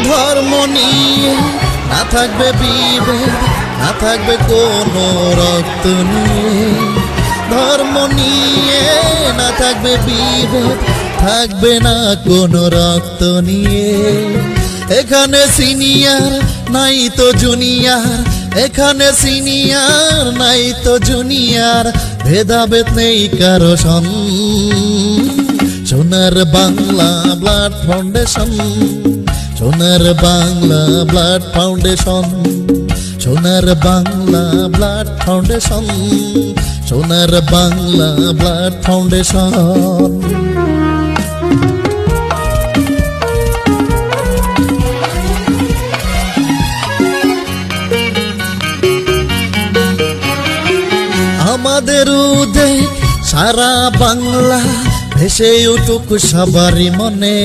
ধর্ম নিয়ে না থাকবে বিভেদ, না থাকবে কোনো রক্ত নিয়ে। ধর্ম নিয়ে না থাকবে বিভেদ, থাকবে না কোনো রক্ত নিয়ে। এখানে সিনিয়র নাই তো জুনিয়র, এখানে সিনিয়র নাই তো জুনিয়র, ভেদাভেদ নেই কারো সন। সোনার বাংলা ব্লাড ফাউন্ডেশন, সোনার বাংলা ব্লাড ফাউন্ডেশন, সোনার বাংলা ব্লাড ফাউন্ডেশন, সোনার বাংলা ব্লাড ফাউন্ডেশন। আমাদের উদেক সারা বাংলা, ভেসে উঠুক সবারই মনে।